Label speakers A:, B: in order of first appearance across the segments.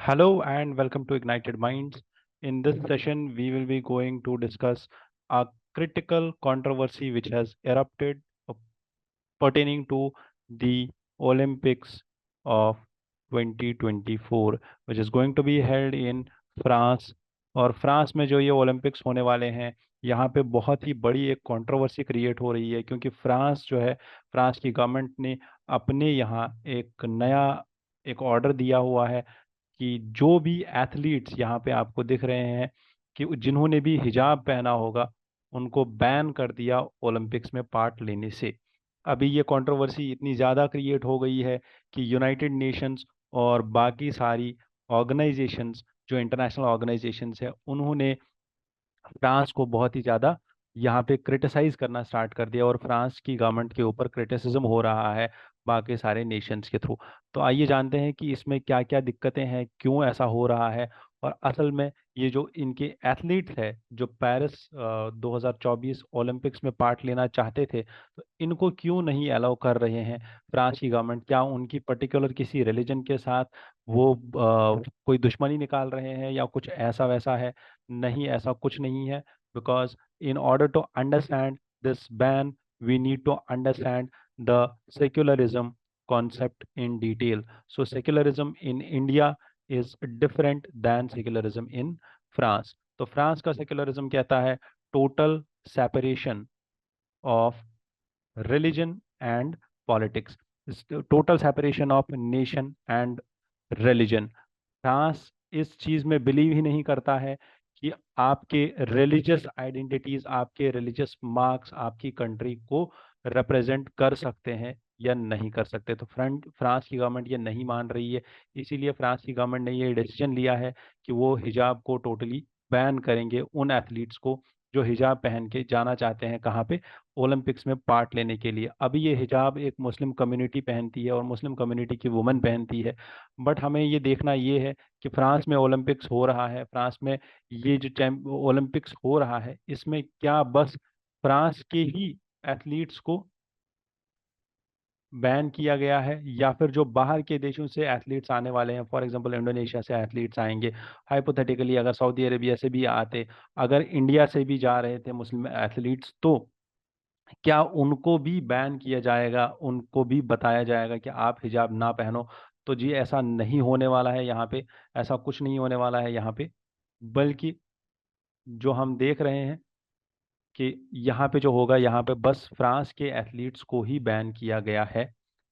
A: Hello and welcome to Ignited Minds. In this session, we will be going to discuss a critical controversy which has erupted pertaining to the Olympics of 2024, which is going to be held in France. और France में जो ये Olympics होने वाले हैं, यहाँ पे बहुत ही बड़ी एक कंट्रोवर्सी क्रिएट हो रही है क्योंकि फ्रांस जो है, फ्रांस की गवर्नमेंट ने अपने यहाँ एक नया एक ऑर्डर दिया हुआ है कि जो भी एथलीट्स यहाँ पे आपको दिख रहे हैं कि जिन्होंने भी हिजाब पहना होगा उनको बैन कर दिया ओलंपिक्स में पार्ट लेने से। अभी ये कंट्रोवर्सी इतनी ज़्यादा क्रिएट हो गई है कि यूनाइटेड नेशंस और बाकी सारी ऑर्गेनाइजेशंस जो इंटरनेशनल ऑर्गेनाइजेशंस है उन्होंने फ्रांस को बहुत ही ज़्यादा यहाँ पे क्रिटिसाइज करना स्टार्ट कर दिया और फ्रांस की गवर्नमेंट के ऊपर क्रिटिसिज्म हो रहा है बाकी सारे नेशंस के थ्रू। तो आइए जानते हैं कि इसमें क्या क्या दिक्कतें हैं, क्यों ऐसा हो रहा है और असल में ये जो इनके एथलीट्स है जो पेरिस 2024 ओलंपिक्स में पार्ट लेना चाहते थे, तो इनको क्यों नहीं अलाउ कर रहे हैं फ्रांस की गवर्नमेंट। क्या उनकी पर्टिकुलर किसी रिलीजन के साथ वो कोई दुश्मनी निकाल रहे हैं या कुछ ऐसा वैसा है? नहीं, ऐसा कुछ नहीं है। because in order to understand this ban we need to understand the secularism concept in detail. So secularism in India is different than secularism in France. तो फ्रांस का सेक्युलरिज्म कहता है total separation of religion and politics, total separation of nation and religion. France इस चीज में believe ही नहीं करता है कि आपके रिलीजियस आइडेंटिटीज, आपके रिलीजियस मार्क्स आपकी कंट्री को रिप्रेजेंट कर सकते हैं या नहीं कर सकते। तो फ्रांस की गवर्नमेंट ये नहीं मान रही है, इसीलिए फ्रांस की गवर्नमेंट ने ये डिसीजन लिया है कि वो हिजाब को टोटली बैन करेंगे उन एथलीट्स को जो हिजाब पहन के जाना चाहते हैं कहाँ पे, ओलंपिक्स में पार्ट लेने के लिए। अभी ये हिजाब एक मुस्लिम कम्युनिटी पहनती है और मुस्लिम कम्युनिटी की वुमेन पहनती है, बट हमें ये देखना ये है कि फ्रांस में ओलंपिक्स हो रहा है, फ्रांस में ये जो ओलंपिक्स हो रहा है इसमें क्या बस फ्रांस के ही एथलीट्स को बैन किया गया है या फिर जो बाहर के देशों से एथलीट्स आने वाले हैं, फॉर एग्जांपल इंडोनेशिया से एथलीट्स आएंगे, हाइपोथेटिकली अगर सऊदी अरेबिया से भी आते, अगर इंडिया से भी जा रहे थे मुस्लिम एथलीट्स, तो क्या उनको भी बैन किया जाएगा, उनको भी बताया जाएगा कि आप हिजाब ना पहनो? तो जी ऐसा नहीं होने वाला है यहाँ पे, ऐसा कुछ नहीं होने वाला है यहाँ पे। बल्कि जो हम देख रहे हैं कि यहाँ पे जो होगा, यहाँ पे बस फ्रांस के एथलीट्स को ही बैन किया गया है।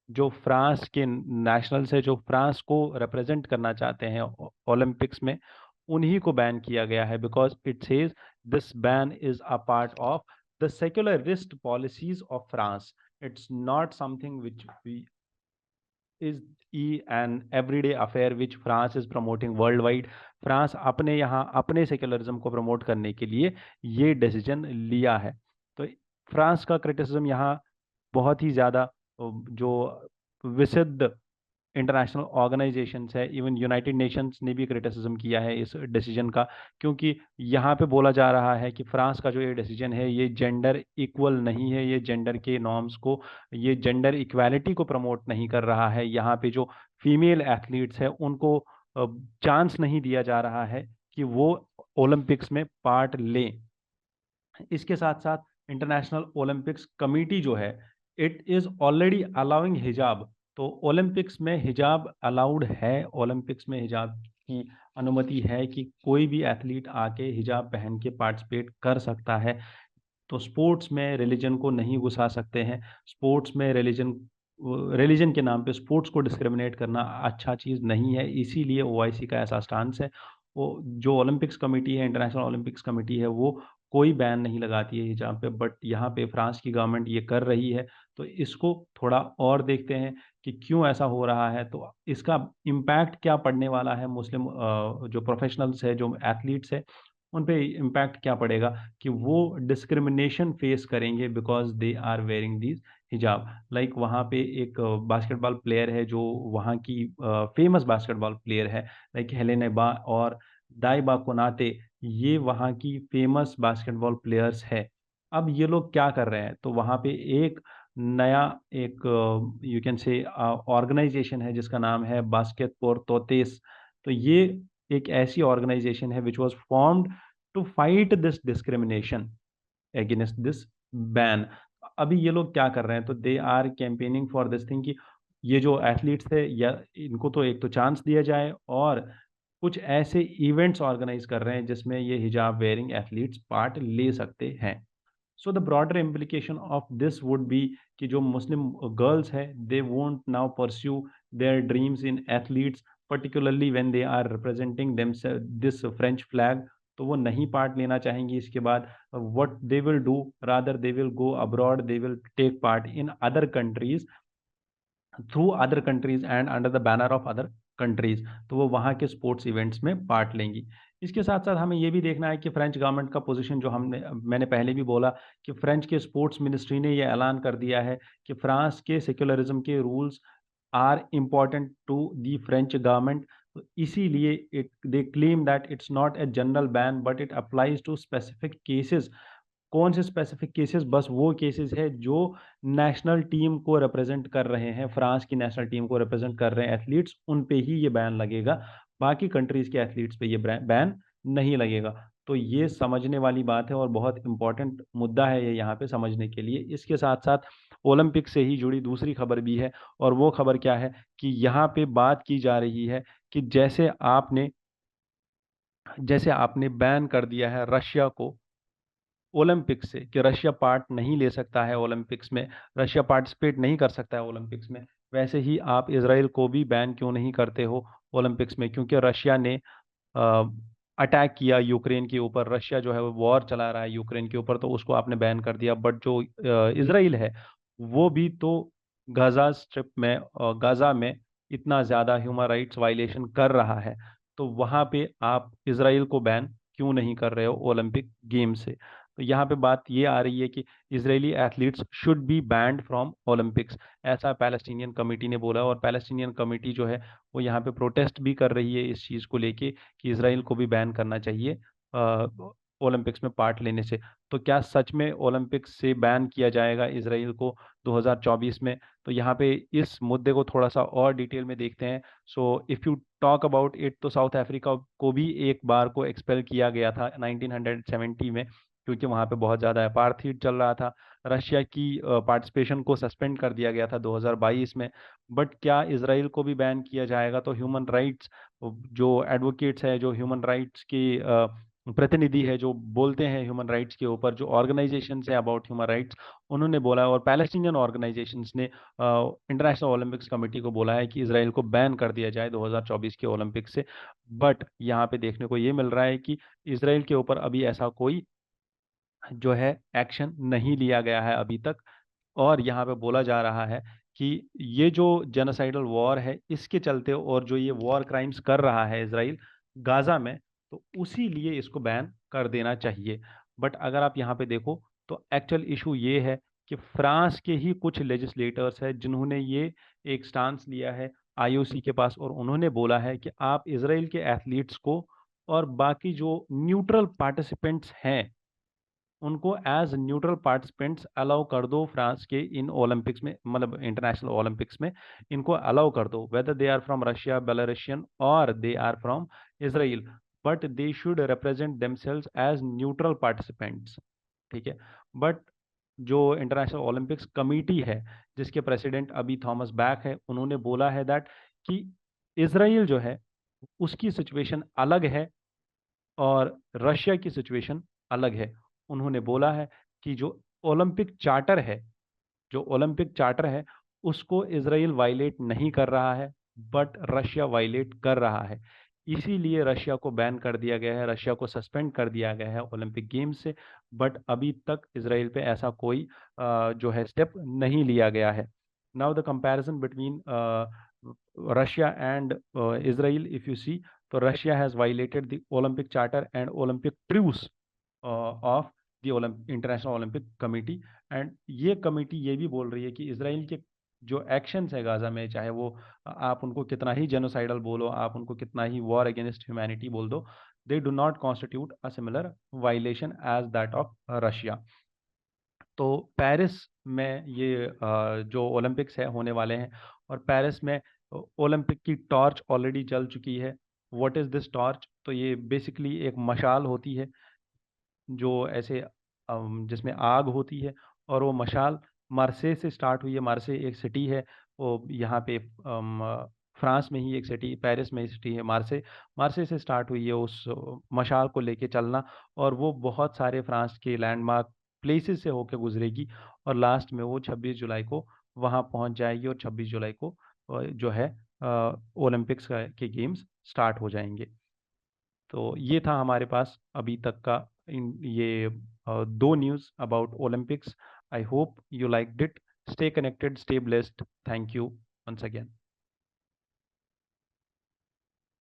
A: जो फ्रांस के नेशनल्स है, जो फ्रांस को रिप्रेजेंट करना चाहते हैं ओलंपिक्स में, उन्हीं को बैन किया गया है। Because it says this ban is a part of the secularist policies of France. It's not something which is an everyday affair which France is promoting worldwide. France अपने यहाँ अपने सेक्युलरिज्म को प्रमोट करने के लिए ये डिसीजन लिया है। तो फ्रांस का क्रिटिसिज्म यहाँ बहुत ही ज़्यादा जो विसिद्ध इंटरनेशनल ऑर्गेनाइजेशंस है, इवन यूनाइटेड नेशंस ने भी क्रिटिसिज्म किया है इस डिसीजन का, क्योंकि यहाँ पे बोला जा रहा है कि फ्रांस का जो ये डिसीजन है ये जेंडर इक्वल नहीं है, ये जेंडर के नॉर्म्स को, ये जेंडर इक्वालिटी को प्रमोट नहीं कर रहा है। यहाँ पे जो फीमेल एथलीट्स है उनको चांस नहीं दिया जा रहा है कि वो ओलंपिक्स में पार्ट लें। इसके साथ साथ इंटरनेशनल ओलंपिक्स कमेटी जो है, इट इज़ ऑलरेडी अलाउइंग हिजाब। तो ओलंपिक्स में हिजाब अलाउड है, ओलंपिक्स में हिजाब की अनुमति है कि कोई भी एथलीट आके हिजाब पहन के पार्टिसिपेट कर सकता है। तो स्पोर्ट्स में रिलीजन को नहीं घुसा सकते हैं। स्पोर्ट्स में रिलीजन के नाम पे स्पोर्ट्स को डिस्क्रिमिनेट करना अच्छा चीज़ नहीं है, इसीलिए ओआईसी का ऐसा स्टांस है। वो जो ओलंपिक्स कमेटी है, इंटरनेशनल ओलंपिक्स कमेटी है, वो कोई बैन नहीं लगाती है हिजाब पे, बट यहाँ पे फ्रांस की गवर्नमेंट ये कर रही है। तो इसको थोड़ा और देखते हैं कि क्यों ऐसा हो रहा है, तो इसका इम्पैक्ट क्या पड़ने वाला है मुस्लिम जो प्रोफेशनल्स है, जो एथलीट्स है, उन पे इम्पैक्ट क्या पड़ेगा कि वो डिस्क्रिमिनेशन फेस करेंगे because they are wearing these हिजाब। लाइक वहाँ पे एक बास्केटबॉल प्लेयर है जो वहाँ की फेमस बास्केटबॉल प्लेयर है, लाइक हेलेन बा और दाइबा कोनाते, ये वहाँ की फेमस बास्केटबॉल प्लेयर्स है। अब ये लोग क्या कर रहे हैं, तो वहाँ पे एक नया एक यू कैन से ऑर्गेनाइजेशन है जिसका नाम है बास्केट फॉर तोतेस तो ये एक ऐसी ऑर्गेनाइजेशन है which was formed to fight this discrimination against this ban. अभी ये लोग क्या कर रहे हैं, तो they are campaigning for this thing कि ये जो एथलीट्स थे या इनको तो एक तो चांस दिया जाए, और कुछ ऐसे इवेंट्स ऑर्गेनाइज कर रहे हैं जिसमें ये हिजाब वेयरिंग एथलीट्स पार्ट ले सकते हैं। So the broader implication of this would be कि जो मुस्लिम गर्ल्स है they won't now pursue their dreams in athletes, particularly when they are representing them this French flag. तो वो नहीं पार्ट लेना चाहेंगी इसके बाद। What they will do, rather they will go abroad, they will take part in other countries, through other countries and under the banner of other countries. तो वो वहाँ के स्पोर्ट्स इवेंट्स में पार्ट लेंगी। इसके साथ साथ हमें ये भी देखना है कि फ्रेंच गवर्नमेंट का पोजीशन, जो मैंने पहले भी बोला कि फ्रेंच के स्पोर्ट्स मिनिस्ट्री ने ये ऐलान कर दिया है कि फ्रांस के सेक्युलरिज्म के rules are important to the French government. तो इसीलिए it they claim that it's not a general ban but it applies to specific cases. कौन से स्पेसिफिक केसेस? बस वो केसेस है जो नेशनल टीम को रिप्रेजेंट कर रहे हैं, फ्रांस की नेशनल टीम को रिप्रेजेंट कर रहे हैं एथलीट्स, उन पे ही ये बैन लगेगा। बाकी कंट्रीज के एथलीट्स पे ये बैन नहीं लगेगा। तो ये समझने वाली बात है और बहुत इंपॉर्टेंट मुद्दा है ये यहाँ पे समझने के लिए। इसके साथ साथ ओलंपिक से ही जुड़ी दूसरी खबर भी है, और वो खबर क्या है कि यहाँ पे बात की जा रही है कि जैसे आपने बैन कर दिया है रशिया को ओलंपिक्स से, कि रशिया पार्ट नहीं ले सकता है ओलंपिक्स में, रशिया पार्टिसिपेट नहीं कर सकता है ओलंपिक्स में, वैसे ही आप इसराइल को भी बैन क्यों नहीं करते हो ओलंपिक्स में? क्योंकि रशिया ने अटैक किया यूक्रेन के ऊपर, रशिया जो है वो वॉर चला रहा है यूक्रेन के ऊपर, तो उसको आपने बैन कर दिया। बट जो इसराइल है वो भी तो गाजा स्ट्रिप में, गाजा में इतना ज़्यादा ह्यूमन राइट्स वायलेशन कर रहा है, तो वहाँ पे आप इसराइल को बैन क्यों नहीं कर रहे हो ओलंपिक गेम से? तो यहाँ पे बात ये आ रही है कि Israeli athletes should be banned from Olympics, ऐसा पैलेस्टीनियन कमेटी ने बोला। और पैलेस्टीनियन कमेटी जो है वो यहाँ पे प्रोटेस्ट भी कर रही है इस चीज़ को लेके कि इसराइल को भी बैन करना चाहिए ओलंपिक्स में पार्ट लेने से। तो क्या सच में ओलंपिक्स से बैन किया जाएगा इसराइल को 2024 में? तो यहाँ पे इस मुद्दे को थोड़ा सा और डिटेल में देखते हैं। So if you talk about it, तो साउथ अफ्रीका को भी एक बार को एक्सपेल किया गया था 1970 में, क्योंकि वहाँ पे बहुत ज़्यादा अपार्थाइड चल रहा था। रशिया की पार्टिसिपेशन को सस्पेंड कर दिया गया था 2022 में। बट क्या इसराइल को भी बैन किया जाएगा? तो ह्यूमन राइट्स जो एडवोकेट्स है, जो ह्यूमन राइट्स के प्रतिनिधि है, जो बोलते हैं ह्यूमन राइट्स के ऊपर, जो ऑर्गेनाइजेशन है अबाउट ह्यूमन राइट्स, उन्होंने बोला है, और पैलेस्टीनियन ऑर्गेनाइजेशंस ने इंटरनेशनल ओलंपिक्स कमेटी को बोला है कि इसराइल को बैन कर दिया जाए 2024 के ओलंपिक्स से। बट यहाँ पे देखने को ये मिल रहा है कि इसराइल के ऊपर अभी ऐसा कोई जो है एक्शन नहीं लिया गया है अभी तक। और यहाँ पे बोला जा रहा है कि ये जो जेनोसाइडल वॉर है इसके चलते, और जो ये वॉर क्राइम्स कर रहा है इसराइल गाजा में, तो उसी लिए इसको बैन कर देना चाहिए। बट अगर आप यहाँ पे देखो तो एक्चुअल इशू ये है कि फ्रांस के ही कुछ लेजिस्लेटर्स हैं जिन्होंने ये एक स्टांस लिया है आईओसी के पास, और उन्होंने बोला है कि आप इसराइल के एथलीट्स को और बाकी जो न्यूट्रल पार्टिसिपेंट्स हैं उनको एज न्यूट्रल पार्टिसिपेंट्स अलाउ कर दो फ्रांस के इन ओलंपिक्स में, मतलब इंटरनेशनल ओलंपिक्स में इनको अलाउ कर दो, whether they are from Russia, Belarusian, और they are from Israel, but they should represent themselves as neutral participants. ठीक है। बट जो इंटरनेशनल ओलंपिक्स कमेटी है जिसके प्रेसिडेंट अभी थॉमस बैक है, उन्होंने बोला है दैट कि इसराइल जो है उसकी सिचुएशन अलग है और रशिया की सिचुएशन अलग है। उन्होंने बोला है कि जो ओलंपिक चार्टर है उसको इसराइल वायलेट नहीं कर रहा है, बट रशिया वायलेट कर रहा है। इसीलिए रशिया को बैन कर दिया गया है, रशिया को सस्पेंड कर दिया गया है ओलंपिक गेम्स से। बट अभी तक इसराइल पे ऐसा कोई जो है स्टेप नहीं लिया गया है। Now the comparison between Russia and Israel if you see, तो Russia has violated the Olympic charter and Olympic truce of the International Olympic Committee. And ये कमेटी ये भी बोल रही है कि इसराइल के जो एक्शंस है गाजा में, चाहे वो आप उनको कितना ही जेनोसाइडल बोलो, आप उनको कितना ही वॉर अगेंस्ट ह्यूमैनिटी बोल दो, they do not constitute a similar violation as that of Russia. तो पेरिस में ये जो ओलंपिक्स है होने वाले हैं, और पेरिस में ओलंपिक की टॉर्च ऑलरेडी जल चुकी है। What is this torch? तो ये बेसिकली एक मशाल होती है जो ऐसे जिसमें आग होती है, और वो मशाल मार्से से स्टार्ट हुई है। मार्से एक सिटी है, वो यहाँ पे फ्रांस में ही एक सिटी, पेरिस में ही सिटी है मार्से। मार्से से स्टार्ट हुई है उस मशाल को लेके चलना, और वो बहुत सारे फ्रांस के लैंडमार्क प्लेसेस से होके गुजरेगी, और लास्ट में वो 26 जुलाई को वहाँ पहुँच जाएगी, और 26 जुलाई को जो है ओलंपिक्स के गेम्स स्टार्ट हो जाएंगे। तो ये था हमारे पास अभी तक का ये 2 news about Olympics. I hope you liked it. Stay connected, stay blessed. Thank you once again.